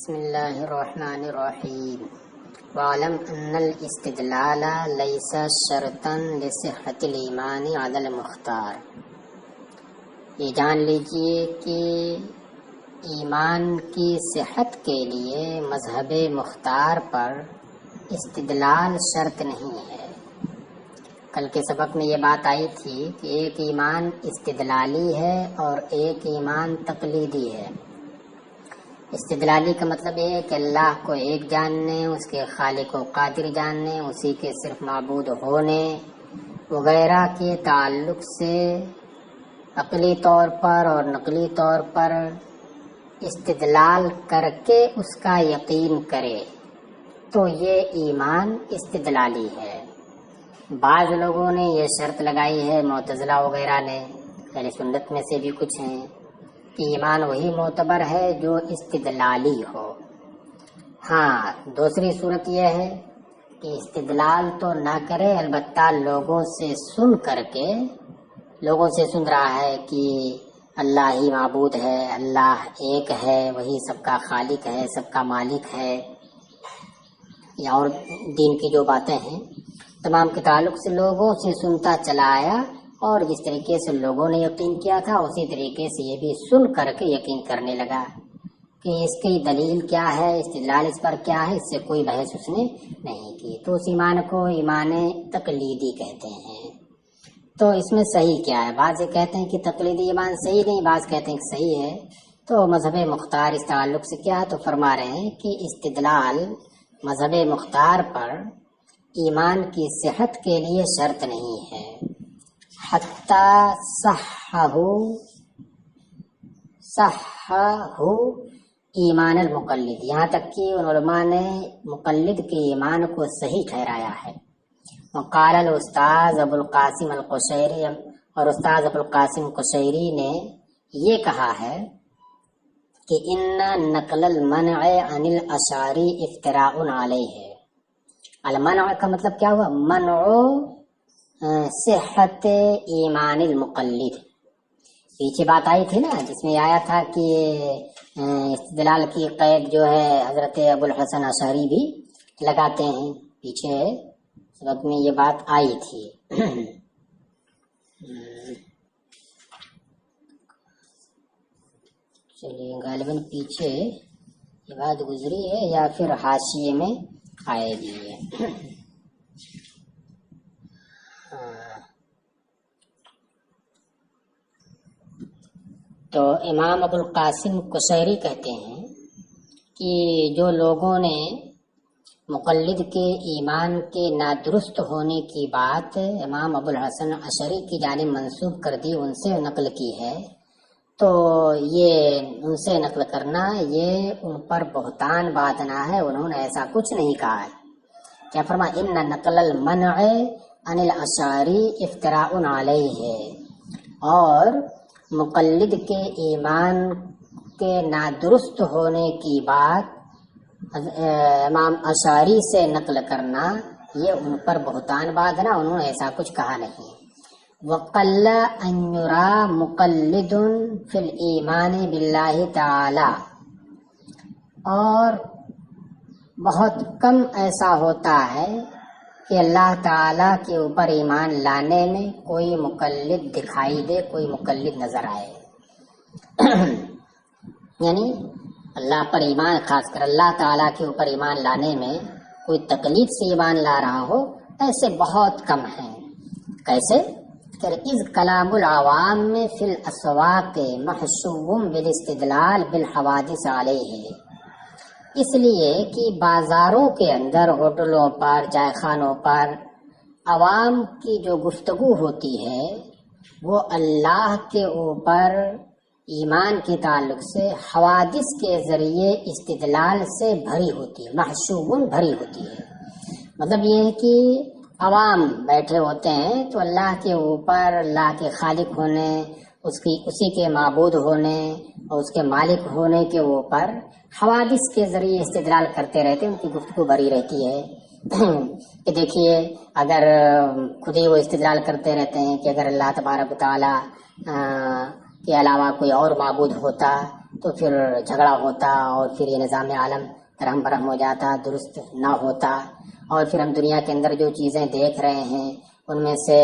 بسم اللہ الرحمن الرحیم وعلم ان الاستدلال لیس شرطا لصحت الایمان علی المختار۔ یہ جان لیجئے کہ ایمان کی صحت کے لیے مذہب مختار پر استدلال شرط نہیں ہے۔ کل کے سبق میں یہ بات آئی تھی کہ ایک ایمان استدلالی ہے اور ایک ایمان تقلیدی ہے۔ استدلالی کا مطلب یہ ہے کہ اللہ کو ایک جاننے، اس کے خالق و قادر جاننے، اسی کے صرف معبود ہونے وغیرہ کے تعلق سے عقلی طور پر اور نقلی طور پر استدلال کر کے اس کا یقین کرے، تو یہ ایمان استدلالی ہے۔ بعض لوگوں نے یہ شرط لگائی ہے، معتزلہ وغیرہ نے، اہل سنت میں سے بھی کچھ ہیں، کہ ایمان وہی معتبر ہے جو استدلالی ہو۔ ہاں، دوسری صورت یہ ہے کہ استدلال تو نہ کرے، البتہ لوگوں سے سن کر کے، لوگوں سے سن رہا ہے کہ اللہ ہی معبود ہے، اللہ ایک ہے، وہی سب کا خالق ہے، سب کا مالک ہے، یا اور دین کی جو باتیں ہیں تمام کے تعلق سے لوگوں سے سنتا چلا آیا، اور جس طریقے سے لوگوں نے یقین کیا تھا اسی طریقے سے یہ بھی سن کر کے یقین کرنے لگا کہ اس کی دلیل کیا ہے، استدلال اس پر کیا ہے، اس سے کوئی بحث اس نے نہیں کی، تو اس ایمان کو ایمان تقلیدی کہتے ہیں۔ تو اس میں صحیح کیا ہے؟ بعض یہ کہتے ہیں کہ تقلیدی ایمان صحیح نہیں، بعض کہتے ہیں کہ صحیح ہے۔ تو مذہب مختار اس تعلق سے کیا تو فرما رہے ہیں کہ استدلال مذہب مختار پر ایمان کی صحت کے لیے شرط نہیں ہے، حتی صحہ ایمان المقلد، یہاں تک کہ ان علماء نے مقلد کے ایمان کو صحیح ٹھہرایا ہے۔ وقال الاستاذ ابو القاسم القشیری، اور استاذ ابو القاسم قشیری نے یہ کہا ہے کہ ان نقل المنع عن الاشعری افتراء علیہ۔ المنع کا مطلب کیا ہوا؟ منع صحت ایمان المقلد۔ پیچھے بات آئی تھی نا جس میں آیا تھا کہ استدلال کی قید جو ہے حضرت ابو الحسن اشعری بھی لگاتے ہیں، پیچھے سبق میں یہ بات آئی تھی۔ چلیے، غالباً پیچھے یہ بات گزری ہے یا پھر حاشیے میں آئے گی۔ تو امام ابو القاسم قشیری کہتے ہیں کہ جو لوگوں نے مقلد کے ایمان کے نادرست ہونے کی بات امام ابو الحسن اشعری کی جانب منسوب کر دی، ان سے نقل کی ہے، تو یہ ان سے نقل کرنا یہ ان پر بہتان باندھنا ہے، انہوں نے ایسا کچھ نہیں کہا ہے۔ کیا فرما؟ ان نقل المنع عن الاشعری افتراء علیہ، اور مقلد کے ایمان کے نادرست ہونے کی بات امام اشعری سے نقل کرنا یہ ان پر بہتان باندھنا، انہوں نے ایسا کچھ کہا نہیں۔ وقل ان یرا مقلد فی الایمان باللہ تعالی، اور بہت کم ایسا ہوتا ہے کہ اللہ تعالیٰ کے اوپر ایمان لانے میں کوئی مقلد دکھائی دے، کوئی مقلد نظر آئے۔ یعنی اللہ پر ایمان، خاص کر اللہ تعالیٰ کے اوپر ایمان لانے میں کوئی تقلید سے ایمان لا رہا ہو، ایسے بہت کم ہیں۔ کیسے؟ کہ اذ کلام العوام میں فی الاسواق محشوب بالاستدلال بالحوادث علیہ، اس لیے کہ بازاروں کے اندر، ہوٹلوں پر، چائے خانوں پر عوام کی جو گفتگو ہوتی ہے وہ اللہ کے اوپر ایمان کے تعلق سے حوادث کے ذریعے استدلال سے بھری ہوتی ہے، محشوبن بھری ہوتی ہے۔ مطلب یہ ہے کہ عوام بیٹھے ہوتے ہیں تو اللہ کے اوپر، اللہ کے خالق ہونے، اسی کے معبود ہونے اور اس کے مالک ہونے کے اوپر حوادث کے ذریعے استدلال کرتے رہتے ہیں، ان کی گفتگو بھری رہتی ہے۔ کہ دیکھیے، اگر خود ہی وہ استدلال کرتے رہتے ہیں کہ اگر اللہ تبارک و تعالیٰ کے علاوہ کوئی اور معبود ہوتا تو پھر جھگڑا ہوتا اور پھر یہ نظام عالم درہم برہم ہو جاتا، درست نہ ہوتا، اور پھر ہم دنیا کے اندر جو چیزیں دیکھ رہے ہیں ان میں سے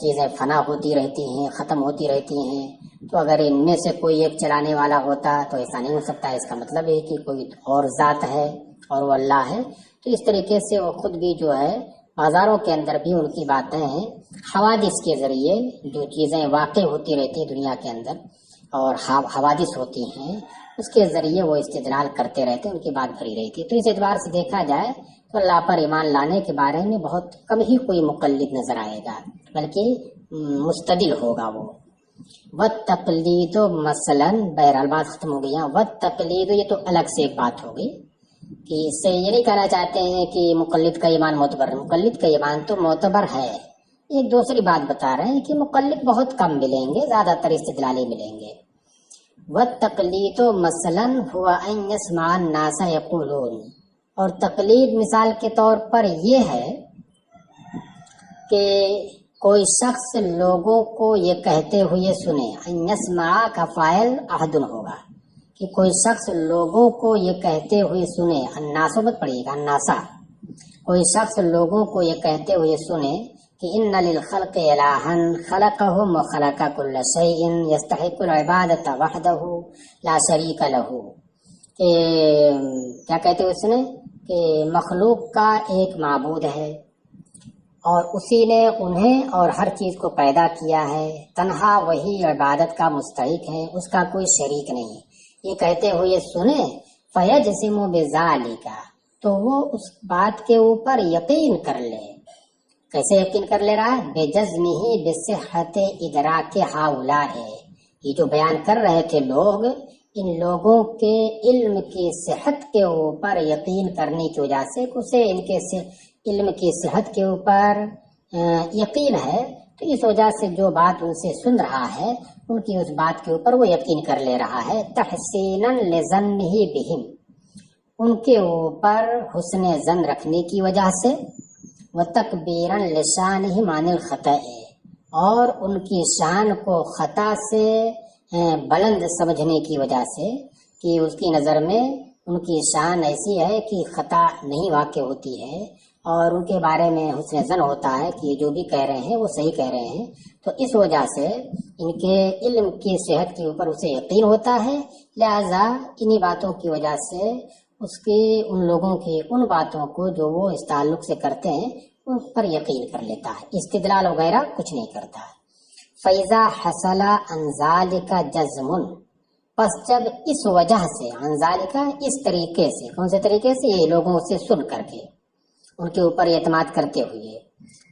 چیزیں فنا ہوتی رہتی ہیں، ختم ہوتی رہتی ہیں، تو اگر ان میں سے کوئی ایک چلانے والا ہوتا تو ایسا نہیں ہو سکتا، اس کا مطلب ہے کہ کوئی اور ذات ہے اور وہ اللہ ہے۔ تو اس طریقے سے وہ خود بھی جو ہے بازاروں کے اندر بھی ان کی باتیں حوادث کے ذریعے جو چیزیں واقع ہوتی رہتی ہیں دنیا کے اندر اور حوادث ہوتی ہیں اس کے ذریعے وہ استدلال کرتے رہتے، ان کی بات بھری رہتی ہے۔ تو اس اعتبار سے دیکھا جائے تو اللہ پر ایمان لانے کے بارے میں بہت کم ہی کوئی مقلد نظر آئے گا، بلکہ مستدل ہوگا وہ۔ وَالتَّقْلِيدُ مثلاً، بہرحال بات ختم ہو گئی۔ وَالتَّقْلِيدُ یہ تو الگ سے ایک بات ہوگی کہ اس سے یہ نہیں کہنا چاہتے ہیں کہ مقلد کا ایمان معتبر ہے، مقلد کا ایمان تو معتبر ہے۔ ایک دوسری بات بتا رہے ہیں کہ مقلد بہت کم ملیں گے، زیادہ تر استدلالی ملیں گے۔ وَالتَّقْلِيدُ مثلاً هُوَ أَن يَسْمَعَ النَّاسَ يَقُولُونَ، اور تقلید مثال کے طور پر یہ ہے کہ کوئی شخص لوگوں کو یہ کہتے ہوئے سنے، ان یسمع کا فاعل احد ہوگا، کہ کوئی شخص لوگوں کو یہ کہتے ہوئے سنے، الناس مت پڑھیے گا، الناسا، کوئی شخص لوگوں کو یہ کہتے ہوئے سنے کہ ان للخلق الہا خلقهم وخلق كل شيء يستحق العبادة وحده لا شریک له، کہ کیا کہتے ہوئے سنے کہ مخلوق کا ایک معبود ہے اور اسی نے انہیں اور ہر چیز کو پیدا کیا ہے، تنہا وہی عبادت کا مستحق ہے، اس کا کوئی شریک نہیں۔ یہ کہتے ہوئے سنے فیجزم بذالک، تو وہ اس بات کے اوپر یقین کر لے۔ کیسے یقین کر لے رہا ہے؟ بجزمہ بصحت ادراک ہؤلاء، یہ جو بیان کر رہے تھے لوگ، ان لوگوں کے علم کی صحت کے اوپر یقین کرنے کی وجہ سے، اسے ان کے علم کی صحت کے اوپر یقین ہے، تو اس وجہ سے جو بات ان سے سن رہا ہے ان کی اس بات کے اوپر وہ یقین کر لے رہا ہے، تحسینا لظنہ بہم، ان کے اوپر حسن ظن رکھنے کی وجہ سے، وتکبیرا لشانہم عن الخطأ، اور ان کی شان کو خطا سے بلند سمجھنے کی وجہ سے، کہ اس کی نظر میں ان کی شان ایسی ہے کہ خطا نہیں واقع ہوتی ہے، اور ان کے بارے میں حسن ظن ہوتا ہے کہ یہ جو بھی کہہ رہے ہیں وہ صحیح کہہ رہے ہیں، تو اس وجہ سے ان کے علم کی صحت کے اوپر اسے یقین ہوتا ہے، لہذا انہی باتوں کی وجہ سے اس کی ان لوگوں کی ان باتوں کو جو وہ اس تعلق سے کرتے ہیں ان پر یقین کر لیتا ہے، استدلال وغیرہ کچھ نہیں کرتا ہے۔ فَإِذَا حَصَلَ عَنْ ذَلِكَ جَزْمٌ، پس جب اس وجہ سے، عن ذالک اس طریقے سے، کون سے طریقے سے؟ یہ لوگوں سے سن کر کے، ان کے اوپر اعتماد کرتے ہوئے،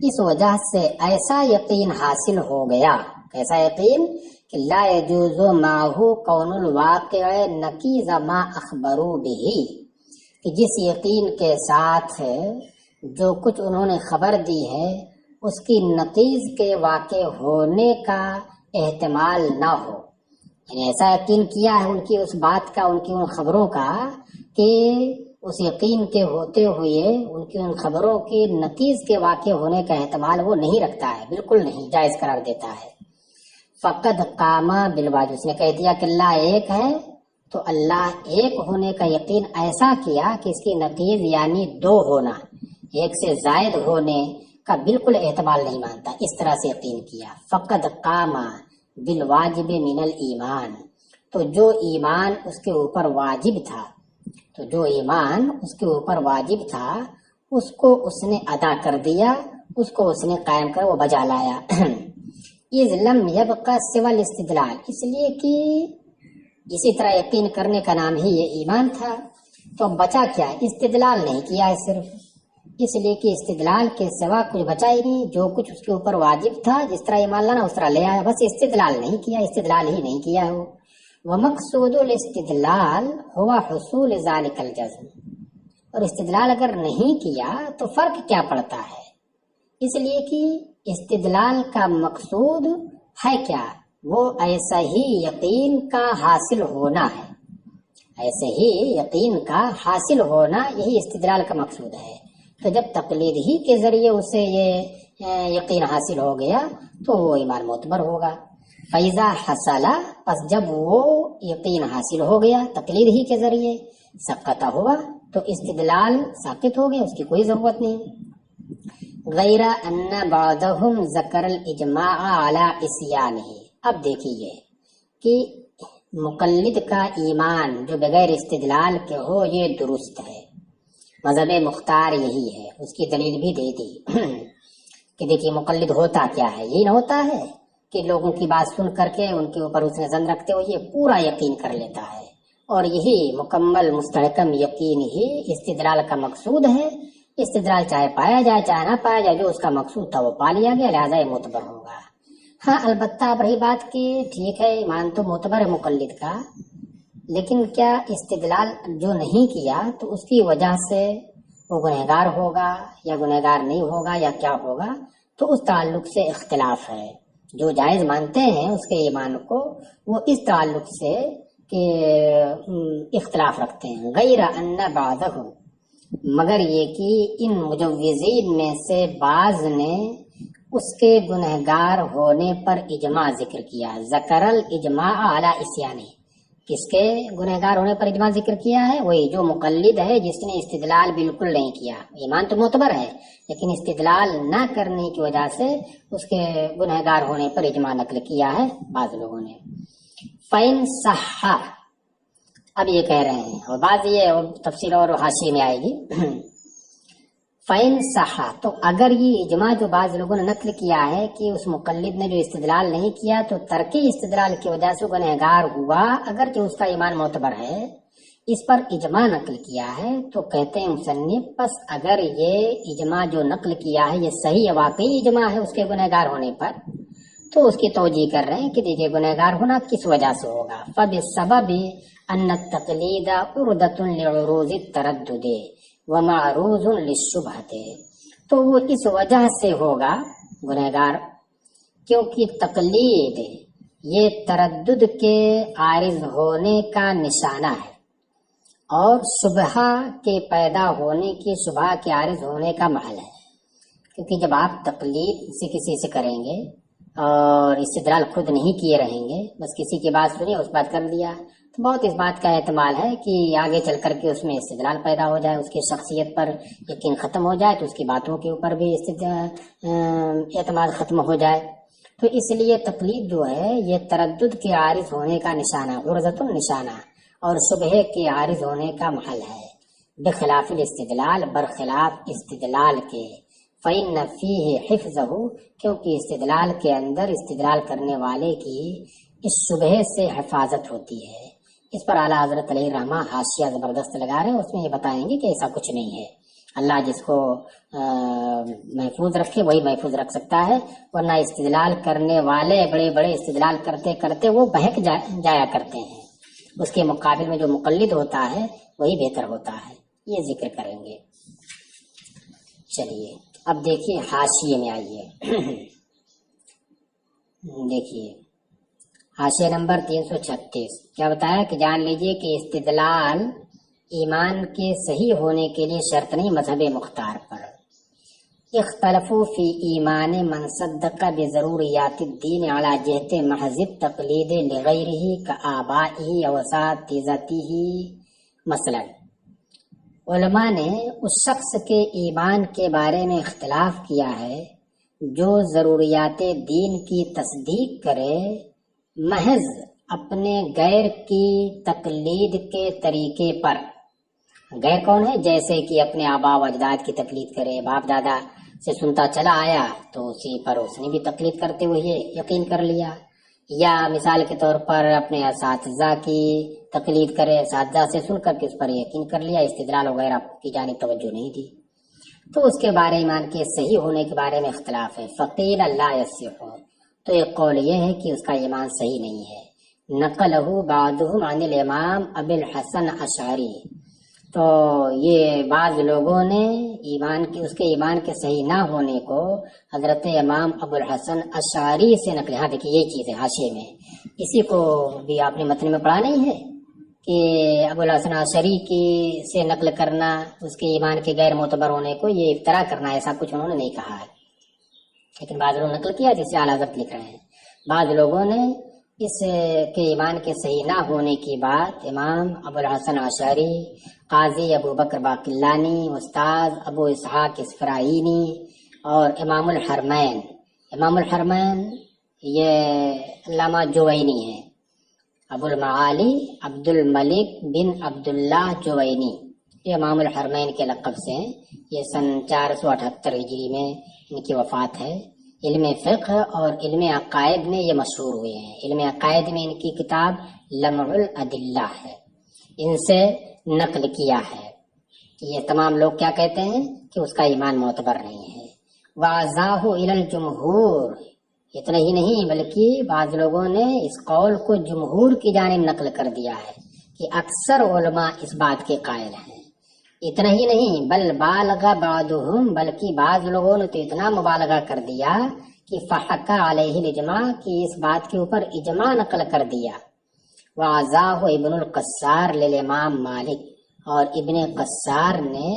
اس وجہ سے ایسا یقین حاصل ہو گیا، کیسا یقین؟ کہ لا يجوز معه کون الواقع نقیض ما اخبروا به، کہ جس یقین کے ساتھ جو کچھ انہوں نے خبر دی ہے اس کی نقیض کے واقع ہونے کا احتمال نہ ہو، یعنی ایسا یقین کیا ہے ان کی اس بات کا، ان کی ان خبروں کا، کہ اس یقین کے ہوتے ہوئے ان کی ان خبروں کی نقیض کے واقع ہونے کا احتمال وہ نہیں رکھتا ہے، بالکل نہیں، جائز قرار دیتا ہے۔ فقد قام بالواجب، اس نے کہہ دیا کہ اللہ ایک ہے، تو اللہ ایک ہونے کا یقین ایسا کیا کہ اس کی نقیض یعنی دو ہونا، ایک سے زائد ہونے کا بالکل احتمال نہیں مانتا، اس طرح سے یقین کیا۔ فقد قام بالواجب من الایمان، تو جو ایمان اس کے اوپر واجب تھا، تو جو ایمان اس کے اوپر واجب تھا اس کو اس نے ادا کر دیا، اس کو اس نے قائم کر وہ بجا لایا۔ اذ لم یبقى سوى الاستدلال، اس لیے کہ اسی طرح یقین کرنے کا نام ہی یہ ایمان تھا، تو بچا کیا؟ استدلال نہیں کیا ہے صرف، اس لیے کہ استدلال کے سوا کچھ بچا ہی نہیں، جو کچھ اس کے اوپر واجب تھا جس طرح ایمان لانا اس طرح لے آیا، بس استدلال نہیں کیا، استدلال ہی نہیں کیا ہو۔ ومقصود الاستدلال ہوا حصول ذلك الجزم، اور استدلال اگر نہیں کیا تو فرق کیا پڑتا ہے؟ اس لیے کہ استدلال کا مقصود ہے کیا؟ وہ ایسا ہی یقین کا حاصل ہونا ہے، ایسے ہی یقین کا حاصل ہونا، یہی استدلال کا مقصود ہے۔ تو جب تقلید ہی کے ذریعے اسے یہ یقین حاصل ہو گیا تو وہ ایمان معتبر ہوگا۔ فیضا حصلہ، پس جب وہ یقین حاصل ہو گیا تقلید ہی کے ذریعے، سقط ہوا تو استدلال ساقط ہو گیا، اس کی کوئی ضرورت نہیں۔ غیر ان بعضهم ذکر الاجماع علی عصیانہ، اب دیکھیے کہ مقلد کا ایمان جو بغیر استدلال کے ہو یہ درست ہے، مذہب مختار یہی ہے، اس کی دلیل بھی دے دی کہ دیکھیے مقلد ہوتا کیا ہے، یہی نہ ہوتا ہے کہ لوگوں کی بات سن کر کے ان کے اوپر حسن ظن رکھتے ہوئے یہ پورا یقین کر لیتا ہے، اور یہی مکمل مستحکم یقین ہی استدلال کا مقصود ہے۔ استدلال چاہے پایا جائے چاہے نہ پایا جائے، جو اس کا مقصود تھا وہ پا لیا گیا، لہذا یہ معتبر ہوگا۔ ہاں البتہ اب رہی بات کی ٹھیک ہے ایمان تو معتبر ہے مقلد کا، لیکن کیا استدلال جو نہیں کیا تو اس کی وجہ سے وہ گنہگار ہوگا یا گنہگار نہیں ہوگا یا کیا ہوگا، تو اس تعلق سے اختلاف ہے۔ جو جائز مانتے ہیں اس کے ایمان کو، وہ اس تعلق سے کہ اختلاف رکھتے ہیں۔ غیر ان بعضهم، مگر یہ کہ ان مجوزین میں سے بعض نے اس کے گنہگار ہونے پر اجماع ذکر کیا۔ ذکر الاجماع علی عصیانہ، کس کے گنہگار ہونے پر اجماع ذکر کیا ہے؟ وہی جو مقلد ہے جس نے استدلال بالکل نہیں کیا، ایمان تو معتبر ہے لیکن استدلال نہ کرنے کی وجہ سے اس کے گنہگار ہونے پر اجماع نقل کیا ہے بعض لوگوں نے۔ فَإِن صَحَّ، اب یہ کہہ رہے ہیں اور بعض یہ تفصیل اور حاشیے میں آئے گی۔ فَإِن صَحَّ، تو اگر یہ اجماع جو بعض لوگوں نے نقل کیا ہے کہ اس مقلد نے جو استدلال نہیں کیا تو ترک استدلال کی وجہ سے گنہگار ہوا، اگرچہ اس کا ایمان معتبر ہے، اس پر اجماع نقل کیا ہے، تو کہتے ہیں مصنف پس اگر یہ اجماع جو نقل کیا ہے یہ صحیح ہے، واقعی اجماع ہے اس کے گنہگار ہونے پر، تو اس کی توجیہ کر رہے ہیں کہ دیکھیے گنہگار ہونا کس وجہ سے ہوگا۔ فَبِالسَّبَبِ أَنَّ التَّقْلِيدَ عُرْضَةٌ لِعُرُوضِ التَّرَدُّدِ وَمَعْرُوضٌ لِلشُّبْهَةِ، تو وہ اس وجہ سے ہوگا گنہگار کیونکہ تقلید یہ تردد کے عارض ہونے کا نشانہ ہے، اور شبہ کے پیدا ہونے کی، شبہ کے عارض ہونے کا محل ہے۔ کیونکہ جب آپ تقلید سے کسی سے کریں گے اور استدلال خود نہیں کیے رہیں گے، بس کسی کی بات سنی اس بات کر دیا، تو بہت اس بات کا احتمال ہے کہ آگے چل کر کے اس میں استدلال پیدا ہو جائے، اس کی شخصیت پر یقین ختم ہو جائے، تو اس کی باتوں کے اوپر بھی اعتماد ختم ہو جائے۔ تو اس لیے تقلید جو ہے یہ تردد کے عارض ہونے کا نشانہ، عرضۃ النشانہ، اور شبہ کے عارض ہونے کا محل ہے، بخلاف الاستدلال، برخلاف استدلال کے۔ فَإِنَّ فِيهِ حِفْظَهُ، کیونکہ استدلال کے اندر استدلال کرنے والے کی اس شبہ سے حفاظت ہوتی ہے۔ اس پر اعلیٰ حضرت علیہ رحمہ حاشیہ زبردست لگا رہے ہیں، اس میں یہ بتائیں گے کہ ایسا کچھ نہیں ہے، اللہ جس کو محفوظ رکھے وہی محفوظ رکھ سکتا ہے، ورنہ استدلال کرنے والے بڑے بڑے استدلال کرتے کرتے وہ بہک جایا کرتے ہیں، اس کے مقابل میں جو مقلد ہوتا ہے وہی بہتر ہوتا ہے، یہ ذکر کریں گے۔ چلیے اب دیکھیے حاشیے میں آئیے، دیکھیے حاشیہ نمبر 336 کیا بتایا کہ جان لیجئے کہ استدلال ایمان کے صحیح ہونے کے لیے شرط نہیں مذہب مختار پر۔ اختلفوا فی ایمان من صدق بضروریات الدین علی جہت محض التقلید لغیرہ کآبائہ و اساتذتہ، مثلا علماء نے اس شخص کے ایمان کے بارے میں اختلاف کیا ہے جو ضروریات دین کی تصدیق کرے محض اپنے غیر کی تقلید کے طریقے پر۔ غیر کون ہے؟ جیسے کہ اپنے آبا و اجداد کی تقلید کرے، باپ دادا سے سنتا چلا آیا تو اسی پر اس نے بھی تقلید کرتے ہوئے یقین کر لیا، یا مثال کے طور پر اپنے اساتذہ کی تقلید کرے، اساتذہ سے سن کر کے اس پر یقین کر لیا، استدلال وغیرہ کی جانب توجہ نہیں دی، تو اس کے بارے ایمان کے صحیح ہونے کے بارے میں اختلاف ہے۔ فقیل لا یصح، تو ایک قول یہ ہے کہ اس کا ایمان صحیح نہیں ہے۔ نقلہ بعضهم عن الامام ابی الحسن اشعری، تو یہ بعض لوگوں نے اس کے ایمان کے صحیح نہ ہونے کو حضرت امام ابو الحسن اشعری سے نقل۔ ہاں دیکھیے یہ چیز ہے حاشیے میں، اسی کو بھی آپ نے متن میں پڑھا نہیں ہے کہ ابو الحسن اشعری کی سے نقل کرنا اس کے ایمان کے غیر معتبر ہونے کو یہ افترا کرنا، ایسا کچھ انہوں نے نہیں کہا ہے، لیکن بعض لوگوں نے نقل کیا جسے اعلیٰ حضرت لکھ رہے ہیں۔ بعض لوگوں نے اس کے ایمان کے صحیح نہ ہونے کی بات امام ابو الحسن اشعری، قاضی ابو بکر باقلانی، استاد ابو اسحاق اسفرائینی اور امام الحرمین یہ علامہ جوینی ہے، ابو المعالی عبد الملک بن عبداللہ جوینی، یہ امام الحرمین کے لقب سے ہیں۔ یہ سن 478 ہجری میں ان کی وفات ہے۔ علم فقہ اور علم عقائد میں یہ مشہور ہوئے ہیں۔ علم عقائد میں ان کی کتاب لمع الادلہ ہے، ان سے نقل کیا ہے کہ یہ تمام لوگ کیا کہتے ہیں کہ اس کا ایمان معتبر نہیں ہے۔ وَعَزَاهُ إِلَى الْجُمْهُورِ، اتنا ہی نہیں بلکہ بعض لوگوں نے اس قول کو جمہور کی جانب نقل کر دیا ہے کہ اکثر علماء اس بات کے قائل ہیں۔ اتنا ہی نہیں بل بالغ بعضهم، بلکہ بعض لوگوں نے تو اتنا مبالغہ کر دیا کہ فحکا علیہ الاجماع، کہ اس بات کے اوپر اجماع نقل کر دیا۔ وعزاہ ابن القصار للامام مالک، اور ابن قصار نے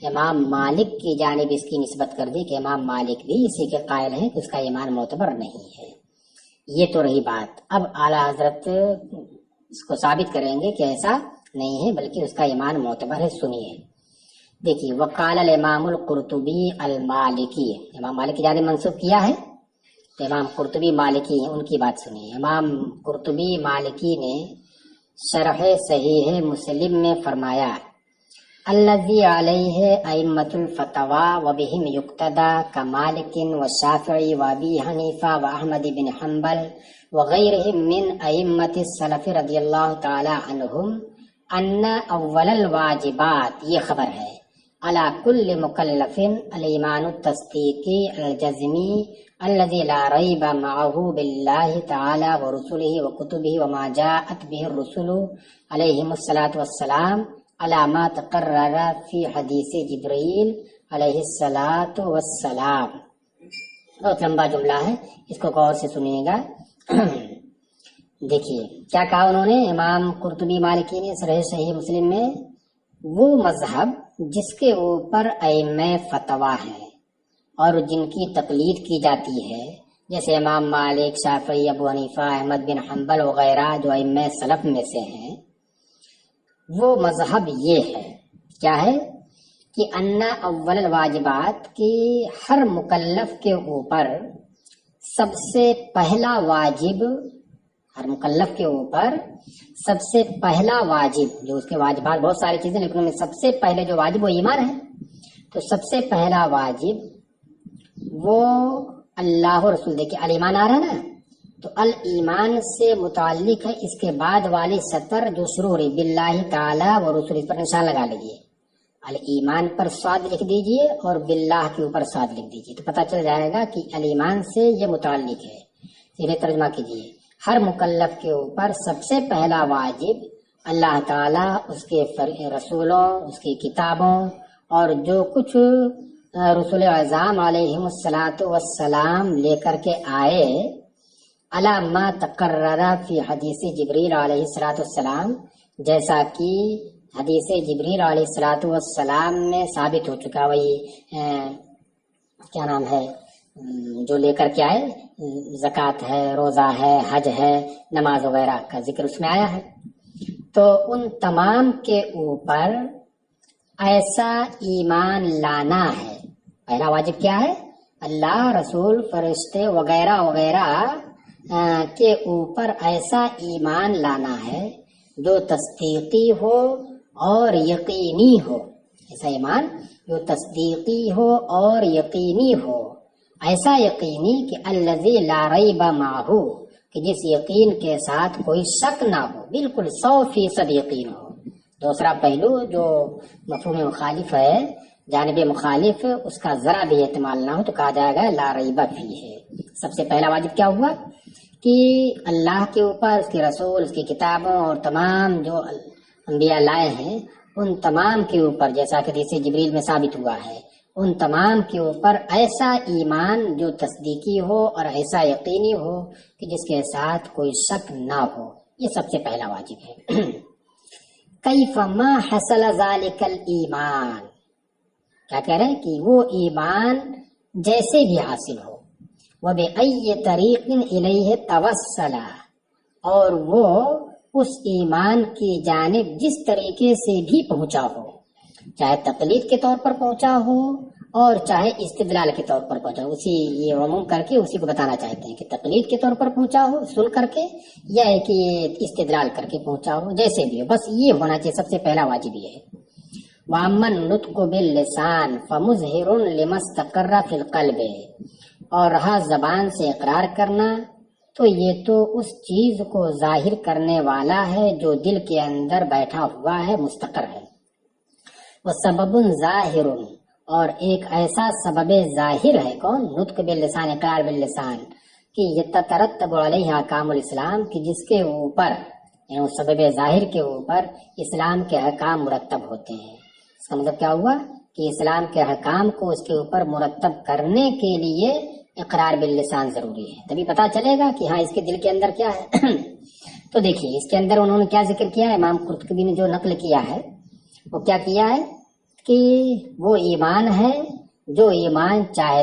امام مالک کی جانب اس کی نسبت کر دی کہ امام مالک بھی اسی کے قائل ہیں کہ اس کا ایمان معتبر نہیں ہے۔ یہ تو رہی بات۔ اب اعلیٰ حضرت اس کو ثابت کریں گے کہ ایسا نہیں ہے بلکہ اس کا ایمان معتبر ہے۔ سنیے، دیکھیے، وقال الامام القرطبی المالکی، امام مالک کی جانب منسوب کیا ہے تو امام قرطبی مالکی ہیں، ان کی بات سنیے۔ امام قرطبی مالکی نے شرح صحیح مسلم میں فرمایا، الذی علیہ ائمۃ الفتوی وبہم یقتدی کمالک وشافعی وابی حنیفہ واحمد بن حنبل وغیرہم من ائمۃ السلف رضی اللہ تعالی عنہم، ان اول الواجبات، یہ خبر ہے، علی کل مکلف الایمان التصدیقی الجزمی الذي لا ريب معه بالله تعالى ورسله وكتبه وما جاءت به الرسل عليهم الصلاة والسلام على ما تقرر في حديث جبريل عليه الصلاة والسلام۔ بہت لمبا جملہ ہے، اس کو غور سے سنیے گا۔ دیکھیے کیا کہا انہوں نے، امام قرطبی مالکی نے شرح صحیح مسلم میں، وہ مذہب جس کے اوپر ائمہ فتویٰ ہیں اور جن کی تقلید کی جاتی ہے، جیسے امام مالک، شافعی، ابو حنیفہ، احمد بن حنبل وغیرہ جو ائمہ سلف میں سے ہیں، وہ مذہب یہ ہے، کیا ہے کہ ان اول الواجبات، کی ہر مکلف کے اوپر سب سے پہلا واجب، ہر مکلف کے اوپر سب سے پہلا واجب، جو اس کے واجبات بہت ساری چیزیں لیکن ان میں سب سے پہلے جو واجب وہ ایمان ہے، تو سب سے پہلا واجب وہ اللہ و رسول، دیکھیے الایمان آ رہا ہے نا، تو الایمان سے متعلق ہے اس کے بعد والی سطر جو شروع ہو رہی باللہ تعالی و رسول، اس پر نشان لگا لیجیے، الایمان پر صاد لکھ دیجیے اور باللہ کے اوپر صاد لکھ دیجیے، تو پتہ چل جائے گا کہ الایمان سے یہ متعلق ہے۔ سیدھے ترجمہ کیجیے، ہر مکلف کے اوپر سب سے پہلا واجب اللہ تعالیٰ، اس کے رسولوں، اس کی کتابوں اور جو کچھ رسول اعظام علیہم الصلاۃ والسلام لے کر کے آئے، علی ما تقرر فی حدیث جبریل علیہ الصلاۃ والسلام، جیسا کہ حدیث جبریل علیہ الصلاۃ والسلام میں ثابت ہو چکا، وہی کیا نام ہے جو لے کر کے آئے، زکوٰۃ ہے، روزہ ہے، حج ہے، نماز وغیرہ کا ذکر اس میں آیا ہے۔ تو ان تمام کے اوپر ایسا ایمان لانا ہے، پہلا واجب کیا ہے، اللہ، رسول، فرشتے وغیرہ وغیرہ کے اوپر ایسا ایمان لانا ہے جو تصدیقی ہو اور یقینی ہو، ایسا ایمان جو تصدیقی ہو اور یقینی ہو، ایسا یقینی کہ الذی لا ریب معہ، کہ جس یقین کے ساتھ کوئی شک نہ ہو، بالکل 100% یقین ہو۔ دوسرا پہلو جو مفہوم مخالف ہے، جانب مخالف، اس کا ذرا بھی احتمال نہ ہو تو کہا جائے گا لا ریب فیہ ہے۔ سب سے پہلا واجب کیا ہوا کہ اللہ کے اوپر، اس کے رسول، اس کی کتابوں اور تمام جو انبیاء لائے ہیں ان تمام کے اوپر، جیسا کہ حدیث جبریل میں ثابت ہوا ہے، ان تمام کے اوپر ایسا ایمان جو تصدیقی ہو اور ایسا یقینی ہو کہ جس کے ساتھ کوئی شک نہ ہو، یہ سب سے پہلا واجب ہے۔ کیف ما حصل ذلک الایمان، کیا کہہ رہے ہیں کہ وہ ایمان جیسے بھی حاصل ہو، وَبِأَيِّ طَرِيقٍ إِلَيْهِ تَوَسَّلَ، اور وہ اس ایمان کی جانب جس طریقے سے بھی پہنچا ہو، چاہے تقلید کے طور پر پہنچا ہو اور چاہے استدلال کے طور پر پہنچا ہو، اسی یہ عموم کر کے اسی کو بتانا چاہتے ہیں کہ تقلید کے طور پر پہنچا ہو سن کر کے، یا ہے کہ استدلال کر کے پہنچا ہو، جیسے بھی ہو، بس یہ ہونا چاہیے، سب سے پہلا واجب یہ ہے۔ وَأَمَّا النُّطْقُ بِاللِّسَانِ فَمُظْهِرٌ لِمَا اسْتَقَرَّ فِي الْقَلْبِ، اور رہا زبان سے اقرار کرنا تو یہ تو اس چیز کو ظاہر کرنے والا ہے جو دل کے اندر بیٹھا ہوا ہے، مستقر ہے۔ وَسَبَبٌ ظَاہِرٌ، اور ایک ایسا سبب ظاہر ہے، کون؟ نطق باللسان، اقرار باللسان، کہ یتترتب علیہ احکام الاسلام، کہ جس کے اوپر یعنی اس سبب ظاہر کے اوپر اسلام کے احکام مرتب ہوتے ہیں۔ اس کا مطلب کیا ہوا کہ اسلام کے احکام کو اس کے اوپر مرتب کرنے کے لیے اقرار باللسان ضروری ہے، تبھی پتہ چلے گا کہ ہاں اس کے دل کے اندر کیا ہے۔ تو دیکھیے اس کے اندر انہوں نے کیا ذکر کیا ہے، امام قرطبی نے جو نقل کیا ہے وہ کیا کیا ہے کہ وہ ایمان ہے جو ایمان چاہے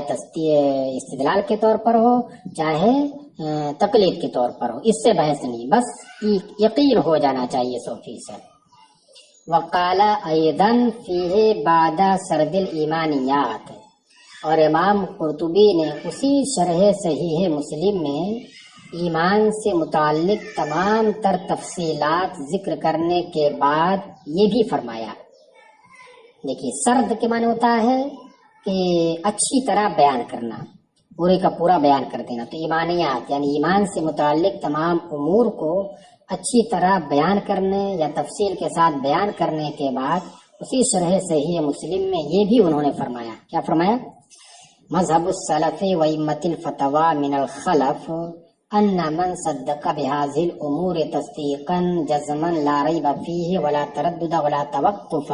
استدلال کے طور پر ہو چاہے تقلید کے طور پر ہو، اس سے بحث نہیں، بس یقین ہو جانا چاہیے 100%۔ وقال ایضا فیہ بعد سرد الایمانیات، اور امام قرطبی نے اسی شرح صحیح مسلم میں ایمان سے متعلق تمام تر تفصیلات ذکر کرنے کے بعد یہ بھی فرمایا۔ دیکھیے سرد کے معنی ہوتا ہے کہ اچھی طرح بیان کرنا، پورے کا پورا بیان کر دینا، تو ایمانیات یعنی ایمان سے متعلق تمام امور کو اچھی طرح بیان کرنے یا تفصیل کے ساتھ بیان کرنے کے بعد اسی شرح صحیح مسلم میں یہ بھی انہوں نے فرمایا، کیا فرمایا؟ مذہب السلف و ائمۃ الفتویٰ من الخلف ان من صدق بهذه الامور تصدیقا جزما لا ریب فیہ ولا تردد ولا توقف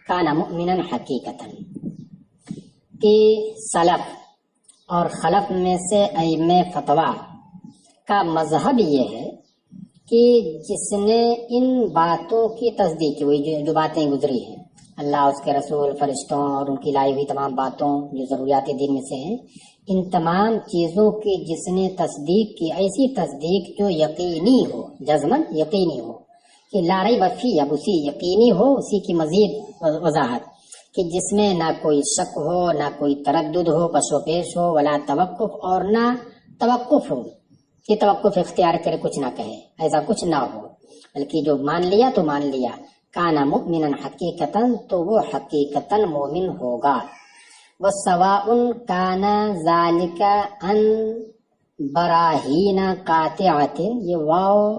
کان مؤمنا حقیقتا، کہ سلف اور خلف میں سے ائمہ فتویٰ کا مذہب یہ ہے کہ جس نے ان باتوں کی تصدیق کی، وہی جو باتیں گزری ہیں، اللہ، اس کے رسول، فرشتوں اور ان کی لائی ہوئی تمام باتوں جو ضروریات دین میں سے ہیں، ان تمام چیزوں کی جس نے تصدیق کی، ایسی تصدیق جو یقینی ہو، جزمن یقینی ہو، کہ لا ریب فیہ، اب اسی یقینی ہو، اسی کی مزید وضاحت کہ جس میں نہ کوئی شک ہو، نہ کوئی تردد ہو، پس و پیش ہو، ولا توقف، اور نہ توقف ہو کہ توقف اختیار کرے، کچھ نہ کہے، ایسا کچھ نہ ہو، بلکہ جو مان لیا تو مان لیا۔ کانا مؤمنا حقیقتاً، تو وہ حقیقتاً مومن ہوگا۔ وسواء کانا ذالک ان براہین قاطعۃ، یہ واو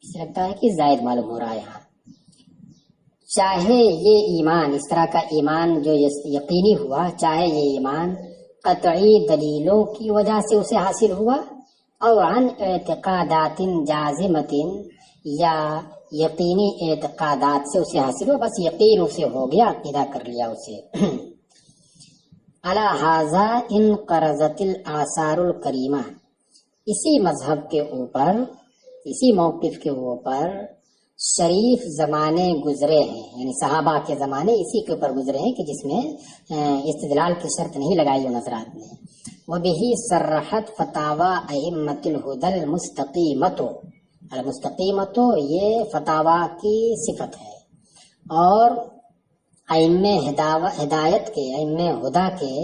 لگتا ہے کہ زائد معلوم ہو رہا ہے یہاں، چاہے یہ ایمان، اس طرح کا ایمان جو یقینی ہوا، چاہے یہ ایمان قطعی دلیلوں کی وجہ سے اسے حاصل ہوا، اور عن اعتقادات جازمت، یا یقینی اعتقادات سے اسے حاصل ہوا، بس یقین اسے ہو گیا، عقیدہ کر لیا اسے۔ علی ھذا انقرضت الآثار الکریمہ، اسی مذہب کے اوپر، اسی موقف کے اوپر شریف زمانے گزرے ہیں، یعنی صحابہ کے زمانے اسی کے اوپر گزرے ہیں کہ جس میں استدلال کی شرط نہیں لگائی ان حضرات نے۔ وبہ صرحت فتاوی ائمۃ الہدی المستقیمۃ، المستقیمۃ یہ فتاوی کی صفت ہے، اور ائمہ ہدایت کے، ائمہ ہدا کے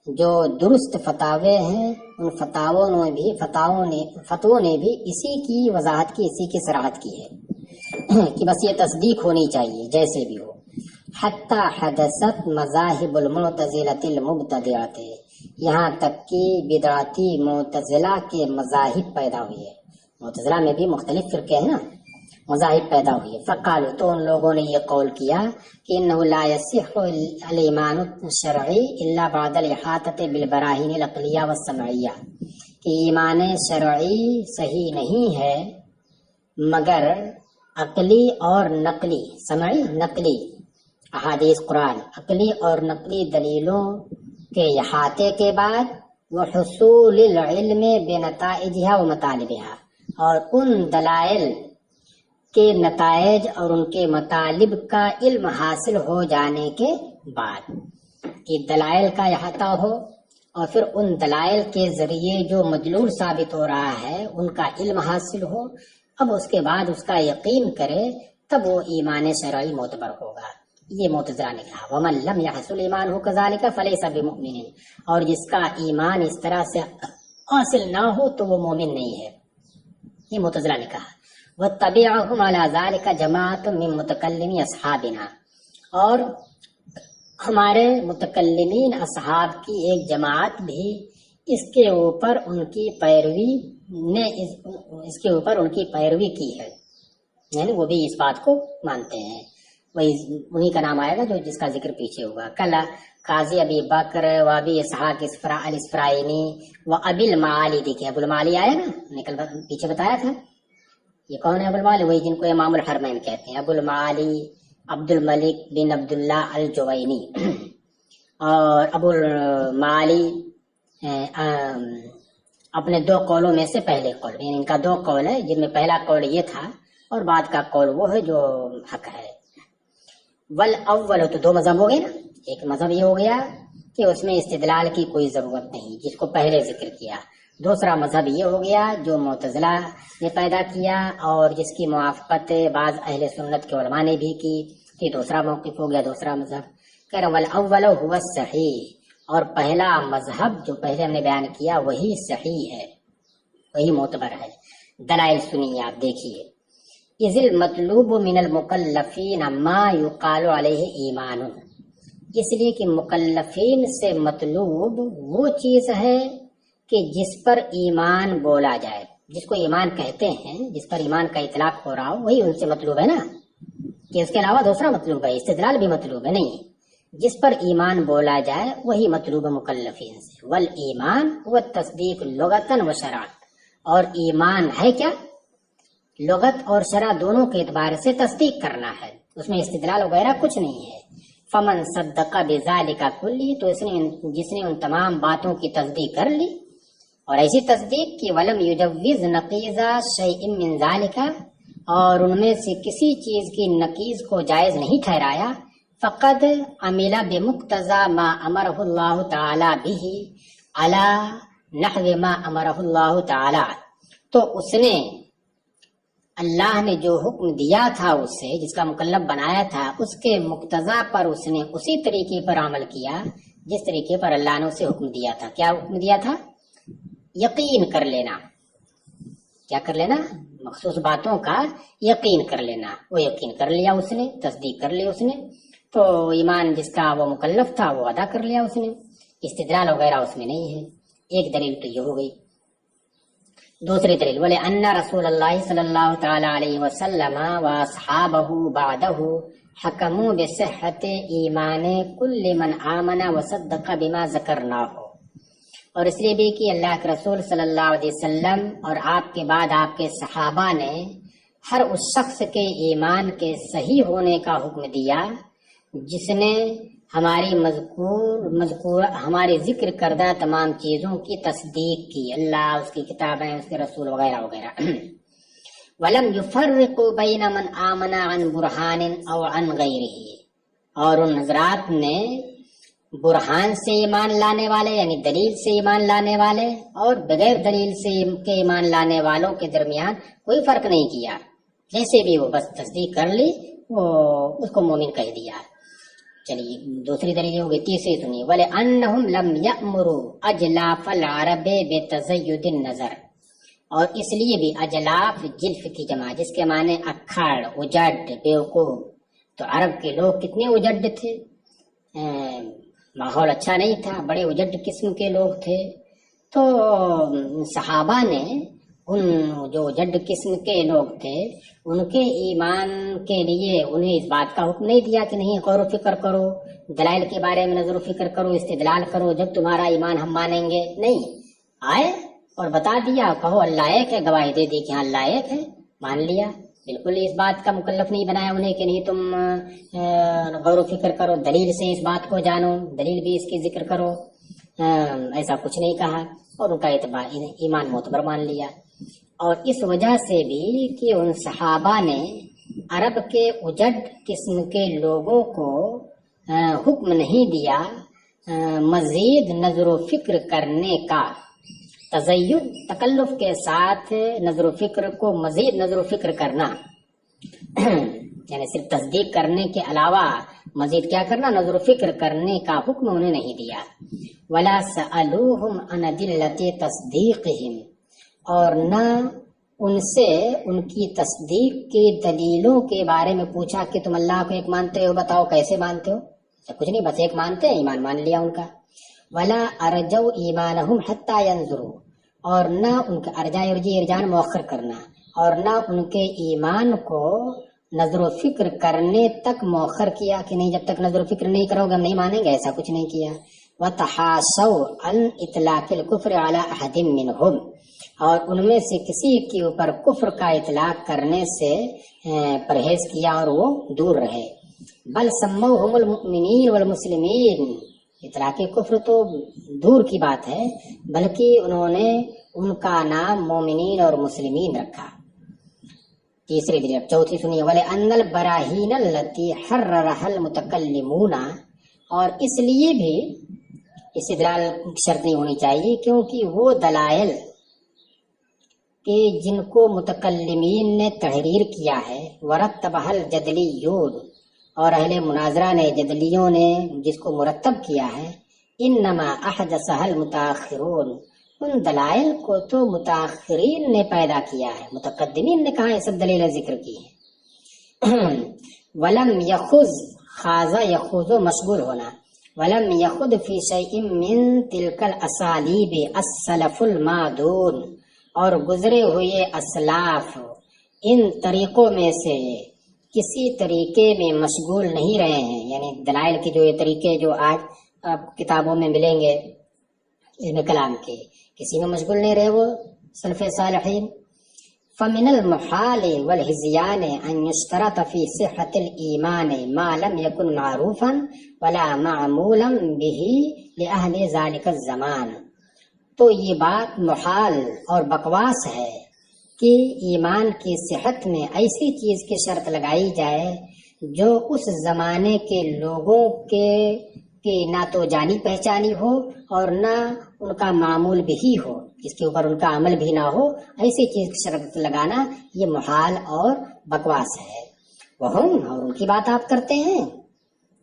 جو درست فتاوے ہیں، ان فتووں نے بھی اسی کی وضاحت کی، اسی کی صراحت کی ہے کہ بس یہ تصدیق ہونی چاہیے جیسے بھی ہو۔ حتی حدثت مذاہب المعتزلۃ المبتدعۃ، یہاں تک کہ بدعتی معتزلہ کے مذاہب پیدا ہوئے، معتزلہ میں بھی مختلف فرقے ہیں نا، مذاہب پیدا ہوئے۔ فقالوا، تو ان لوگوں نے یہ قول کیا کہ انہ لا یصح الایمان الشرعی الا بعد الاحاطۃ بالبراہین العقلیہ والسمعیہ، کہ ایمان شرعی صحیح نہیں ہے مگر عقلی اور نقلی، سمعی نقلی احادیث قرآن، عقلی اور نقلی دلیلوں کے احاطے کے بعد، وحصول العلم بنتائجها ومطالبها، اور ان دلائل کے نتائج اور ان کے مطالب کا علم حاصل ہو جانے کے بعد، کہ دلائل کا احاطہ ہو اور پھر ان دلائل کے ذریعے جو مدلول ثابت ہو رہا ہے ان کا علم حاصل ہو، اب اس کے بعد اس کا یقین کرے، تب وہ ایمان شرعی معتبر ہوگا۔ یہ معتزلہ نے کہا وَمَن لَمْ يَحْصُلْ إِيمَانُهُ كَذَلِكَ فَلَيْسَ بِمُؤْمِنٍ، اور جس کا ایمان اس طرح سے حاصل نہ ہو تو وہ مومن نہیں ہے، یہ معتزلہ نے کہا۔ وَاتَّبِعَهُمْ عَلَى ذَلِكَ جَمَاعَةٌ مِّن مُتَكَلِّمِي أَصْحَابِنَا، اور ہمارے متکلمین اصحاب کی ایک جماعت بھی اس کے اوپر ان کی پیروی نے اس کے اوپر ان کی پیروی کی ہے، یعنی وہ بھی اس بات کو مانتے ہیں، وہی انہی کا نام آئے گا جو جس کا ذکر پیچھے ہوگا۔ کلا قاضی ابی بکر و ابی اسحاق الاسفرائینی و ابی المعالی، دیکھیں ابو المعالی آیا نا، نکل پیچھے بتایا تھا، یہ کون ہے ابو المعالی؟ وہی جن کو امام الحرمین کہتے ہیں، ابو المعالی عبد الملک بن عبداللہ الجوینی، اور ابو المعالی اپنے دو قولوں میں سے پہلے قول، یعنی ان کا دو قول ہے جن میں پہلا قول یہ تھا اور بعد کا قول وہ ہے جو حق ہے۔ والاول، تو دو مذہب ہو گئے نا، ایک مذہب یہ ہو گیا کہ اس میں استدلال کی کوئی ضرورت نہیں جس کو پہلے ذکر کیا، دوسرا مذہب یہ ہو گیا جو معتزلہ نے پیدا کیا اور جس کی موافقت بعض اہل سنت کے علماء نے بھی کی، یہ دوسرا موقف ہو گیا، دوسرا مذہب۔ کہہ رہا والاول هو الصحیح، اور پہلا مذہب جو پہلے ہم نے بیان کیا وہی صحیح ہے، وہی معتبر ہے۔ دلائل سنیے آپ، دیکھیے، اذ المطلوب من المکلفین ما یقال علیہ ایمان، اس لیے کہ مکلفین سے مطلوب وہ چیز ہے کہ جس پر ایمان بولا جائے، جس کو ایمان کہتے ہیں، جس پر ایمان کا اطلاق ہو رہا ہو، وہی ان سے مطلوب ہے نا، کہ اس کے علاوہ دوسرا مطلوب ہے، استدلال بھی مطلوب ہے نہیں، جس پر ایمان بولا جائے وہی مطلوب ہے مکلفین سے۔ والایمان هو التصدیق لغتا و شرعا، اور ایمان ہے کیا؟ لغت اور شرع دونوں کے اعتبار سے تصدیق کرنا ہے، اس میں استدلال وغیرہ کچھ نہیں ہے۔ فمن صدق بذالک کلی، تو جس نے ان تمام باتوں کی تصدیق کر لی اور ایسی تصدیق کی، ولم یجوز نقیض شیء من ذالک، اور ان میں سے کسی چیز کی نقیض کو جائز نہیں ٹھہرایا، فقد عمل بمقتضى ما امرہ اللہ تعالی به علی نحو ما امرہ اللہ تعالی، تو اس نے اللہ نے جو حکم دیا تھا اسے، جس کا مکلف بنایا تھا، اس کے مقتضا پر اس نے اسی طریقے پر عمل کیا جس طریقے پر اللہ نے اسے حکم دیا تھا۔ کیا حکم دیا تھا؟ یقین کر لینا، کیا کر لینا؟ مخصوص باتوں کا یقین کر لینا، وہ یقین کر لیا اس نے، تصدیق کر لی اس نے، تو ایمان جس کا وہ مکلف تھا وہ ادا کر لیا اس نے، استدلال وغیرہ اس میں نہیں ہے۔ ایک دلیل تو یہ ہو گئی۔ دوسری دلیل، وَلِأَنَّ رسول اللہ صلی اللہ تعالی علیہ وسلم وَأَصْحَابَهُ بَعْدَهُ حَكَمُوا بِصِحَّةِ ایمان كُلِّ مَنْ آمَنَ وَصَدَّقَ بِمَا ذَكَرْنَاهُ، اور اس لیے بھی کہ اللہ کے رسول صلی اللہ علیہ وسلم اور آپ کے بعد آپ کے صحابہ نے ہر اس شخص کے ایمان کے صحیح ہونے کا حکم دیا جس نے ہماری ذکر کردہ تمام چیزوں کی تصدیق کی، اللہ، اس کی کتابیں، اس کے رسول وغیرہ وغیرہ۔ وَلَمْ يُفَرِّقُوا بَيْنَ مَنْ آمَنَ عَنْ بُرْحَانٍ أَوْ عَنْ غَيْرِهِ، اور ان حضرات نے برہان سے ایمان لانے والے یعنی دلیل سے ایمان لانے والے اور بغیر دلیل سے کے ایمان لانے والوں کے درمیان کوئی فرق نہیں کیا، جیسے بھی وہ بس تصدیق کر لی وہ اس کو مومن کہہ دیا۔ چلیے دوسری دلیل ہو گئی، تیسری سنیے، وَلِأَنَّهُمْ لَمْ يَأْمُرُوا أَجْلَافَ الْعَرَبِ بِتَزَيُّدِ النَّظَرِ، اور اس لیے بھی اجلاف جلف کی جمع جس کے معنی اکھڑ، اجڑ، بیوقوف، تو عرب کے لوگ کتنے اجڑ تھے، ماحول اچھا نہیں تھا، بڑے اجڑ قسم کے لوگ تھے، تو صحابہ نے ان جو جڈ قسم کے لوگ تھے ان کے ایمان کے لیے انہیں اس بات کا حکم نہیں دیا کہ نہیں غور و فکر کرو، دلائل کے بارے میں نظر و فکر کرو، استدلال کرو، جب تمہارا ایمان ہم مانیں گے، نہیں، آئے اور بتا دیا، کہو اللہ ایک ہے، گواہی دے دی کہ ہاں اللہ ایک ہے، مان لیا، بالکل اس بات کا مکلف نہیں بنایا انہیں کہ نہیں تم غور و فکر کرو، دلیل سے اس بات کو جانو، دلیل بھی اس کی ذکر کرو، ایسا کچھ نہیں کہا، اور ان کا اعتبار ایمان معتبر مان لیا۔ اور اس وجہ سے بھی کہ ان صحابہ نے عرب کے اجڑ قسم کے لوگوں کو حکم نہیں دیا مزید نظر و فکر کرنے کا، تزید تکلف کے ساتھ نظر و فکر کو مزید نظر و فکر کرنا یعنی صرف تصدیق کرنے کے علاوہ مزید کیا کرنا، نظر و فکر کرنے کا حکم انہیں نہیں دیا۔ ولا سألوہم عن ادلۃ تصدیقہم، اور نہ ان سے ان کی تصدیق کی دلیلوں کے بارے میں پوچھا کہ تم اللہ کو ایک مانتے ہو، بتاؤ کیسے مانتے ہو؟ کچھ نہیں، بس ایک مانتے ہیں، ایمان مان لیا ان کا۔ ولا ارجوا ایمانہم حتی ینظروا، اور نہ ان کا ارجان مؤخر کرنا، اور نہ ان کے ایمان کو نظر و فکر کرنے تک مؤخر کیا کہ نہیں جب تک نظر و فکر نہیں کرو گے ہم نہیں مانیں گے، ایسا کچھ نہیں کیا۔ وتحاشوا عن اطلاق الکفر علی احد منہم، اور ان میں سے کسی کے اوپر کفر کا اطلاق کرنے سے پرہیز کیا اور وہ دور رہے۔ بل سموہم المؤمنین والمسلمین، اطلاق کفر تو دور کی بات ہے، بلکہ انہوں نے ان کا نام مومنین اور مسلمین رکھا۔ تیسری دلیل، چوتھی سنیے، وَلِأَنَّ الْبَرَاهِينَ الَّتِي حَرَّرَهَا الْمُتَكَلِّمُونَ، اور اس لیے بھی استدلال کی شرط نہیں ہونی چاہیے کیونکہ وہ دلائل کہ جن کو متکلمین نے تحریر کیا ہے، وَرَتَّبَهَا الْجَدْلِيُّونَ، اور اہل مناظرہ نے، جدلیوں نے جس کو مرتب کیا ہے، انما احدثها المتاخرون، ان دلائل کو تو متاخرین نے پیدا کیا ہے، متقدمین نے کہاں یہ سب دلیلیں ذکر کی ہیں۔ ولم یخذ، خاض یخوذ مشغول ہونا، ولم یخذ فی شیء من تلک الاسالیب السلف المعدون، اور گزرے ہوئے اسلاف ان طریقوں میں سے کسی طریقے میں مشغول نہیں رہے ہیں، یعنی دلائل کے جو یہ طریقے جو آج آپ کتابوں میں ملیں گے علم کلام کے، کسی میں مشغول نہیں رہے وہ سلف صالحین۔ فمن المحال والہزیان ان یشترط فی صحت الایمان ما لم یکن معروفا ولا معمولا به لأہل ذلک الزمان، تو یہ بات محال اور بکواس ہے کہ ایمان کی صحت میں ایسی چیز کی شرط لگائی جائے جو اس زمانے کے لوگوں کے نہ تو جانی پہچانی ہو اور نہ ان کا معمول بھی ہو، جس کے اوپر ان کا عمل بھی نہ ہو، ایسی چیز کی شرط لگانا یہ محال اور بکواس ہے۔ وہم، اور ان کی بات آپ کرتے ہیں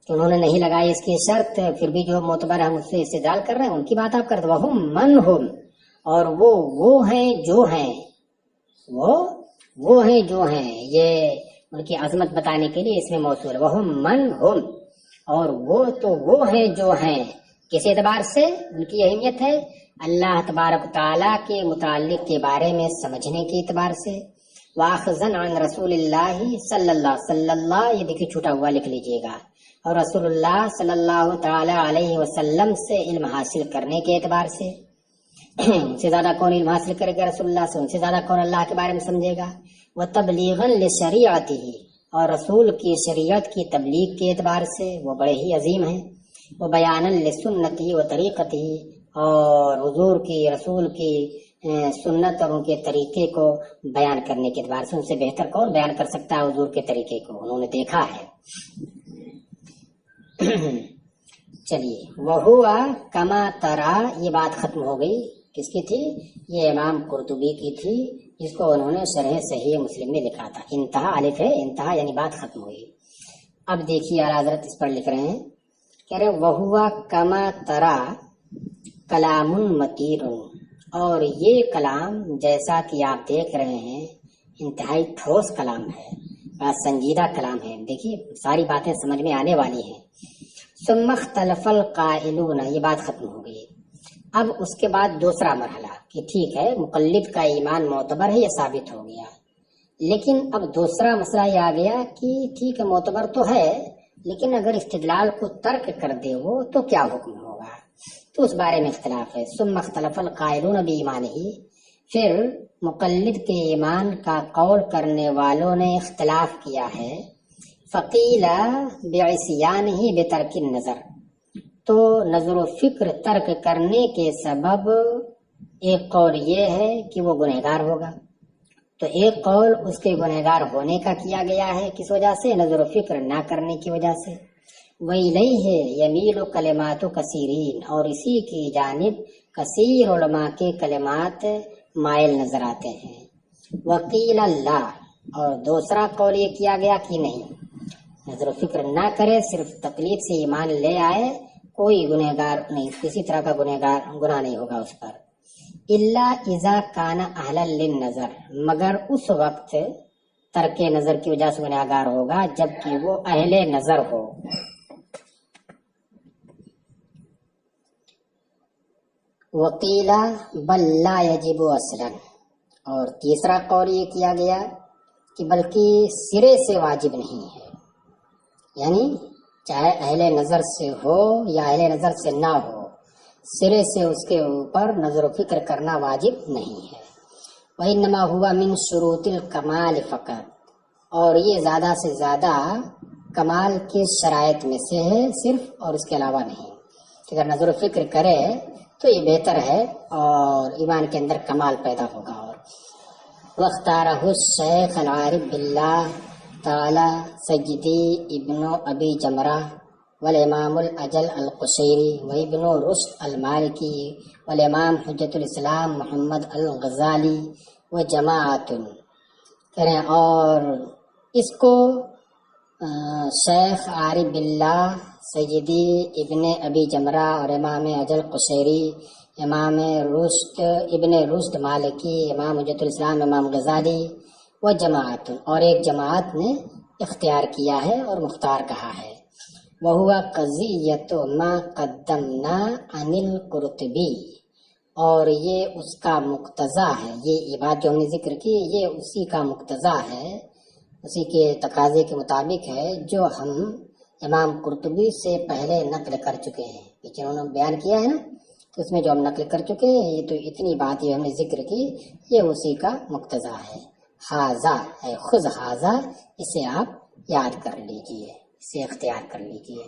کہ انہوں نے نہیں لگائی اس کی شرط، پھر بھی جو معتبر ہم اس سے استدلال کر رہے ہیں ان کی بات آپ کرتے ہیں۔ وہم من ہم، اور وہ ہیں جو ہیں، وہ ہیں جو ہیں، یہ ان کی عظمت بتانے کے لیے اس میں موصول ہے۔ وہم من ہم، اور وہ ہیں جو ہیں، کس اعتبار سے ان کی اہمیت ہے؟ اللہ تبارک تعالیٰ کے متعلق کے بارے میں سمجھنے کے اعتبار سے۔ واخذن عن رسول اللہ صلی اللہ، یہ دیکھیے چھوٹا ہوا لکھ لیجئے گا، اور رسول اللہ صلی اللہ تعالی علیہ وسلم سے علم حاصل کرنے کے اعتبار سے۔ ان سے زیادہ کون علم حاصل کرے گا رسول اللہ سے؟ ان سے زیادہ کون اللہ کے بارے میں سمجھے گا؟ وتبلیغا لشریعتہ، اور رسول کی شریعت کی تبلیغ کے اعتبار سے وہ بڑے ہی عظیم ہیں۔ وہ بیانا لسنتہ و طریقتہ، اور حضور کی، رسول کی سنت اور ان کے طریقے کو بیان کرنے کے اعتبار سے ان سے بہتر کون بیان کر سکتا ہے حضور کے طریقے کو؟ انہوں نے دیکھا ہے۔ چلیے، وہوا کما ترا، یہ بات ختم ہو گئی، کس کی تھی؟ یہ امام قرطبی کی تھی، جس کو انہوں نے شرح صحیح مسلم میں لکھا تھا۔ انتہا، الف ہے انتہا، یعنی بات ختم ہوئی۔ اب دیکھیے اعلیٰ حضرت اس پر لکھ رہے ہیں، کہہ رہے وہوا کما ترا کلام متین، اور یہ کلام جیسا کہ آپ دیکھ رہے ہیں انتہائی ٹھوس کلام ہے، بڑا سنجیدہ کلام ہے۔ دیکھیے ساری باتیں سمجھ میں آنے والی ہیں۔ ثم اختلف القائلون، یہ بات ختم ہو گئی۔ اب اس کے بعد دوسرا مرحلہ کہ ٹھیک ہے مقلد کا ایمان معتبر ہے، یہ ثابت ہو گیا، لیکن اب دوسرا مسئلہ یہ آ گیا کہ ٹھیک ہے معتبر تو ہے، لیکن اگر استدلال کو ترک کر دے وہ تو کیا حکم ہوگا؟ تو اس بارے میں اختلاف ہے۔ ثم اختلف القائلون بایمانہ، پھر مقلد کے ایمان کا قول کرنے والوں نے اختلاف کیا ہے۔ فقیل بعصیانہ بترک النظر، تو نظر و فکر ترک کرنے کے سبب ایک قول یہ ہے کہ وہ گنہگار ہوگا، تو ایک قول اس کے گنہگار ہونے کا کیا گیا ہے، کس وجہ سے؟ نظر و فکر نہ کرنے کی وجہ سے۔ وَإِلَيْهِ يَمِيلُ كَلِمَاتُ كَثِيرِينَ، اور اسی کی جانب کثیر علماء کے کلمات مائل نظر آتے ہیں۔ وَقِيلَ اللَّهُ، اور دوسرا قول یہ کیا گیا کہ نہیں، نظر و فکر نہ کرے، صرف تقلید سے ایمان لے آئے، کوئی گنہگار نہیں، کسی طرح کا گناہ نہیں ہوگا اس پر۔ الا اذا کان اہلا للنظر، مگر اس وقت ترک نظر کی وجہ سے گنہگار ہوگا جبکہ وہ اہل نظر ہو۔ وقیل بل لا یجب اصلا، اور تیسرا قول یہ کیا گیا کہ بلکہ سرے سے واجب نہیں ہے، یعنی چاہے اہل نظر سے ہو یا اہل نظر سے نہ ہو، سرے سے اس کے اوپر نظر و فکر کرنا واجب نہیں ہے۔ وَإِنَّمَا هُوَ مِن شُرُوطِ الْكَمَالِ فقط، اور یہ زیادہ سے زیادہ کمال کے شرائط میں سے ہے صرف، اور اس کے علاوہ نہیں۔ کہ اگر نظر و فکر کرے تو یہ بہتر ہے اور ایمان کے اندر کمال پیدا ہوگا۔ اور وَاخْتَارَهُ الشیخ العارف باللہ تعالی سیدی ابن ابی جمرہ والامام الاجل القشیری وابن رشد المالکی والامام حجت الاسلام محمد الغزالی وجماعت، اور اس کو شیخ عارف باللہ سیدی ابن ابی جمرہ اور امام اجل قشیری، امام رشد ابن رشد مالکی، امام حجت الاسلام امام غزالی و جماعت، اور ایک جماعت نے اختیار کیا ہے اور مختار کہا ہے۔ وَهُوَ قَضِيَّةُ مَا قَدَّمْنَا عَنِ الْقُرْطُبِي، اور یہ اس کا مقتضا ہے، یہ بات جو ہم نے ذکر کی یہ اسی کا مقتضا ہے، اسی کے تقاضے کے مطابق ہے جو ہم امام قرطبی سے پہلے نقل کر چکے ہیں۔ پیچھے انہوں نے بیان کیا ہے نا، تو اس میں جو ہم نقل کر چکے ہیں یہ تو اتنی بات یہ ہم نے ذکر کی، یہ اسی کا مقتضا ہے۔ حاذا ہے خذ حاذا، اسے آپ یاد کر لیجئے، اسے اختیار کر لیجئے۔